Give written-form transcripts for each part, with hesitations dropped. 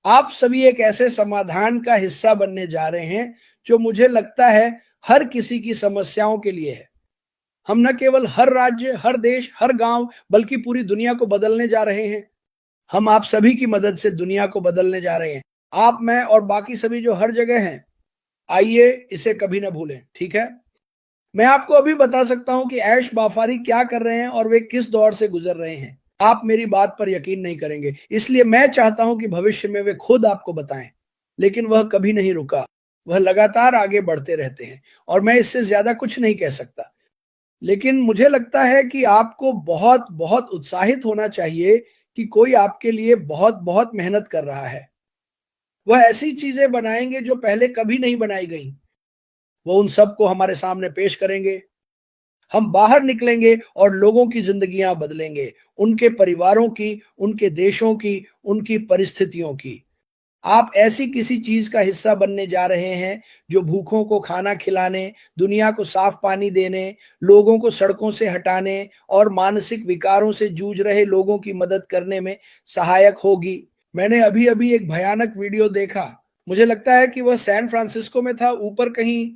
आप सभी एक ऐसे समाधान का हिस्सा बनने जा रहे हैं जो मुझे लगता है हर किसी की समस्याओं के लिए है। हम न केवल हर राज्य, हर देश, हर गांव बल्कि पूरी दुनिया को बदलने जा रहे हैं। हम आप सभी की मदद से दुनिया को बदलने जा रहे हैं। आप, मैं और बाकी सभी जो हर जगह हैं, आइए इसे कभी ना भूलें, ठीक है? मैं आपको अभी बता सकता हूं कि ऐश बाफारी क्या कर रहे हैं और वे किस दौर से गुजर रहे हैं। आप मेरी बात पर यकीन नहीं करेंगे, इसलिए मैं चाहता हूं कि भविष्य में वे खुद आपको बताएं। लेकिन वह कभी नहीं रुका, वह लगातार आगे बढ़ते रहते हैं और मैं इससे ज्यादा कुछ नहीं कह सकता। लेकिन मुझे लगता है कि आपको बहुत बहुत उत्साहित होना चाहिए कि कोई आपके लिए बहुत बहुत मेहनत कर रहा है। वह ऐसी चीजें बनाएंगे जो पहले कभी नहीं बनाई गई। वो उन सबको हमारे सामने पेश करेंगे। हम बाहर निकलेंगे और लोगों की जिंदगियां बदलेंगे, उनके परिवारों की, उनके देशों की, उनकी परिस्थितियों की। आप ऐसी किसी चीज का हिस्सा बनने जा रहे हैं जो भूखों को खाना खिलाने, दुनिया को साफ पानी देने, लोगों को सड़कों से हटाने और मानसिक विकारों से जूझ रहे लोगों की मदद करने में सहायक होगी। मैंने अभी अभी एक भयानक वीडियो देखा। मुझे लगता है कि वह सैन फ्रांसिस्को में था, ऊपर कहीं।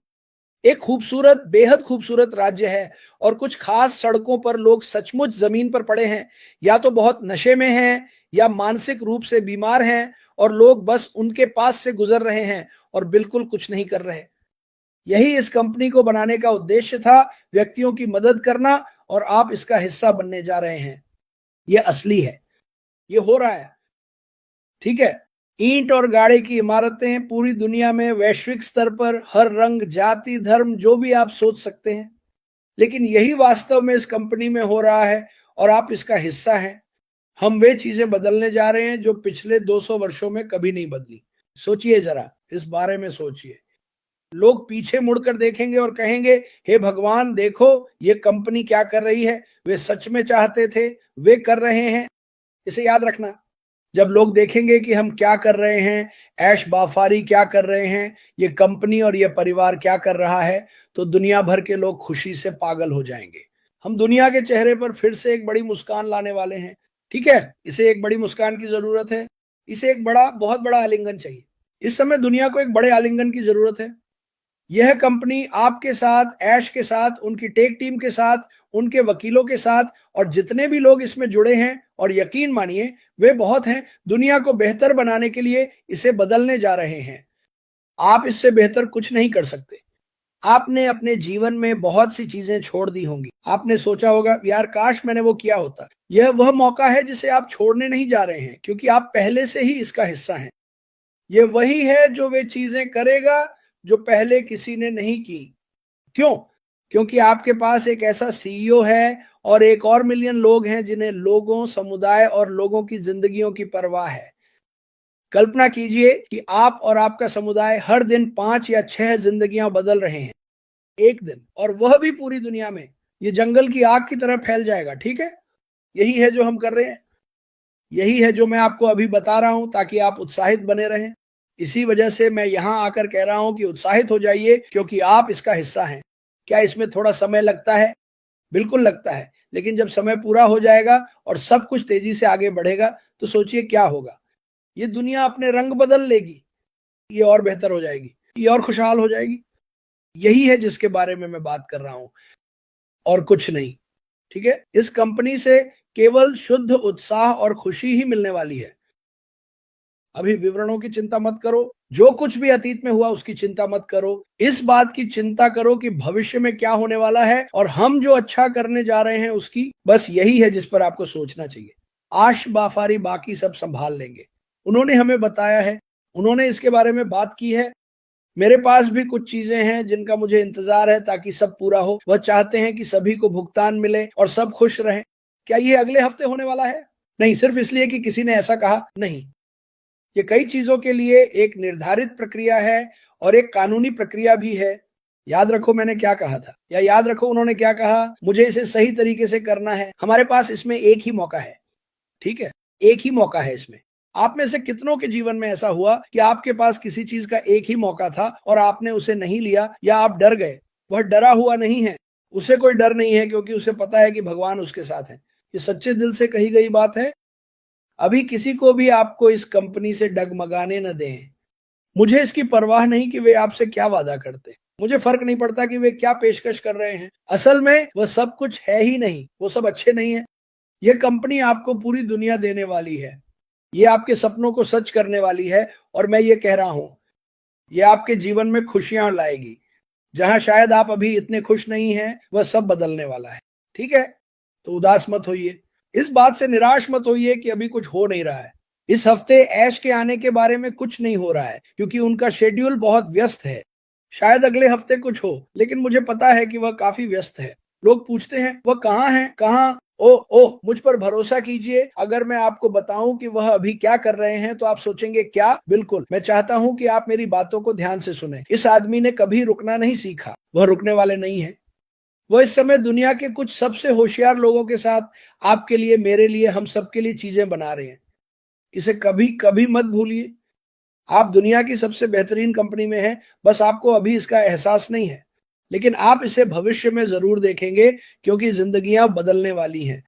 एक खूबसूरत, बेहद खूबसूरत राज्य है और कुछ खास सड़कों पर लोग सचमुच जमीन पर पड़े हैं, या तो बहुत नशे में हैं या मानसिक रूप से बीमार हैं, और लोग बस उनके पास से गुजर रहे हैं और बिल्कुल कुछ नहीं कर रहे। यही इस कंपनी को बनाने का उद्देश्य था, व्यक्तियों की मदद करना, और आप इसका हिस्सा बनने जा रहे हैं। यह असली है, ये हो रहा है, ठीक है? ईंट और गाड़े की इमारतें पूरी दुनिया में, वैश्विक स्तर पर, हर रंग, जाति, धर्म, जो भी आप सोच सकते हैं। लेकिन यही वास्तव में इस कंपनी में हो रहा है और आप इसका हिस्सा हैं। हम वे चीजें बदलने जा रहे हैं जो पिछले 200 वर्षों में कभी नहीं बदली। सोचिए जरा, इस बारे में सोचिए। लोग पीछे मुड़कर देखेंगे और कहेंगे, हे भगवान, देखो ये कंपनी क्या कर रही है। वे सच में चाहते थे, वे कर रहे हैं। इसे याद रखना। जब लोग देखेंगे कि हम क्या कर रहे हैं, ऐश बाफारी क्या कर रहे हैं, ये कंपनी और ये परिवार क्या कर रहा है, तो दुनिया भर के लोग खुशी से पागल हो जाएंगे। हम दुनिया के चेहरे पर फिर से एक बड़ी मुस्कान लाने वाले हैं, ठीक है? इसे एक बड़ी मुस्कान की जरूरत है। इसे एक बड़ा, बहुत बड़ा आलिंगन चाहिए। इस समय दुनिया को एक बड़े आलिंगन की जरूरत है। यह कंपनी आपके साथ, ऐश के साथ, उनकी टेक टीम के साथ, उनके वकीलों के साथ, और जितने भी लोग इसमें जुड़े हैं, और यकीन मानिए वे बहुत हैं, दुनिया को बेहतर बनाने के लिए इसे बदलने जा रहे हैं। आप इससे बेहतर कुछ नहीं कर सकते। आपने अपने जीवन में बहुत सी चीजें छोड़ दी होंगी। आपने सोचा होगा, यार काश मैंने वो किया होता। यह वह मौका है जिसे आप छोड़ने नहीं जा रहे हैं, क्योंकि आप पहले से ही इसका हिस्सा हैं। ये वही है जो वे चीजें करेगा जो पहले किसी ने नहीं की। क्यों? क्योंकि आपके पास एक ऐसा सीईओ है और एक और मिलियन लोग हैं जिन्हें लोगों, समुदाय और लोगों की जिंदगियों की परवाह है। कल्पना कीजिए कि आप और आपका समुदाय हर दिन 5 या 6 जिंदगियां बदल रहे हैं, एक दिन, और वह भी पूरी दुनिया में। ये जंगल की आग की तरह फैल जाएगा, ठीक है? यही है जो हम कर रहे हैं। यही है जो मैं आपको अभी बता रहा हूं, ताकि आप उत्साहित बने रहें। इसी वजह से मैं यहां आकर कह रहा हूं कि उत्साहित हो जाइए, क्योंकि आप इसका हिस्सा हैं। क्या इसमें थोड़ा समय लगता है? बिल्कुल लगता है। लेकिन जब समय पूरा हो जाएगा और सब कुछ तेजी से आगे बढ़ेगा, तो सोचिए क्या होगा। ये दुनिया अपने रंग बदल लेगी। ये और बेहतर हो जाएगी, ये और खुशहाल हो जाएगी। यही है जिसके बारे में मैं बात कर रहा हूं, और कुछ नहीं, ठीक है? इस कंपनी से केवल शुद्ध उत्साह और खुशी ही मिलने वाली है। अभी विवरणों की चिंता मत करो, जो कुछ भी अतीत में हुआ उसकी चिंता मत करो। इस बात की चिंता करो कि भविष्य में क्या होने वाला है, और हम जो अच्छा करने जा रहे हैं उसकी। बस यही है जिस पर आपको सोचना चाहिए। आश बाफारी बाकी सब संभाल लेंगे। उन्होंने हमें बताया है, उन्होंने इसके बारे में बात की है। मेरे पास भी कुछ चीजें हैं जिनका मुझे इंतजार है, ताकि सब पूरा हो। वह चाहते हैं कि सभी को भुगतान मिले और सब खुश रहें। क्या ये अगले हफ्ते होने वाला है? नहीं, सिर्फ इसलिए कि किसी ने ऐसा कहा नहीं। ये कई चीजों के लिए एक निर्धारित प्रक्रिया है और एक कानूनी प्रक्रिया भी है। याद रखो मैंने क्या कहा था, या याद रखो उन्होंने क्या कहा। मुझे इसे सही तरीके से करना है। हमारे पास इसमें एक ही मौका है, ठीक है? एक ही मौका है इसमें। आप में से कितनों के जीवन में ऐसा हुआ कि आपके पास किसी चीज का एक ही मौका था और आपने उसे नहीं लिया, या आप डर गए? वह डरा हुआ नहीं है, उसे कोई डर नहीं है, क्योंकि उसे पता है कि भगवान उसके साथ है। ये सच्चे दिल से कही गई बात है। अभी किसी को भी आपको इस कंपनी से डगमगाने न दें। मुझे इसकी परवाह नहीं कि वे आपसे क्या वादा करते हैं। मुझे फ़र्क नहीं पड़ता कि वे क्या पेशकश कर रहे हैं। असल में वह सब कुछ है ही नहीं, वो सब अच्छे नहीं हैं। ये कंपनी आपको पूरी दुनिया देने वाली है। ये आपके सपनों को सच करने वाली है और मैं ये कह रहा हूँ, ये आपके जीवन में खुशियाँ लाएगी। जहाँ शायद आप अभी इतने खुश नहीं हैं, वह सब बदलने वाला है। ठीक है? तो उदास मत होइए। इस बात से निराश मत होइए कि अभी कुछ हो नहीं रहा है। इस हफ्ते ऐश के आने के बारे में कुछ नहीं हो रहा है क्योंकि उनका शेड्यूल बहुत व्यस्त है। शायद अगले हफ्ते कुछ हो, लेकिन मुझे पता है कि वह काफ़ी व्यस्त है। लोग पूछते हैं, "वह कहाँ हैं? कहाँ?" ओह! ओह! मुझ पर भरोसा कीजिए, अगर मैं आपको बताऊँ कि वह अभी क्या कर रहे हैं, तो आप सोचेंगे, "क्या?" बिल्कुल, मैं चाहता हूँ कि आप मेरी बातों को ध्यान से सुनें। इस आदमी ने कभी रुकना नहीं सीखा। वह रुकने वाले नहीं हैं। वो इस समय दुनिया के कुछ सबसे होशियार लोगों के साथ आपके लिए, मेरे लिए, हम सबके लिए चीज़ें बना रहे हैं। इसे कभी-कभी मत भूलिए। आप दुनिया की सबसे बेहतरीन कंपनी में हैं, बस आपको अभी इसका एहसास नहीं है। लेकिन आप इसे भविष्य में ज़रूर देखेंगे क्योंकि ज़िंदगियाँ बदलने वाली हैं।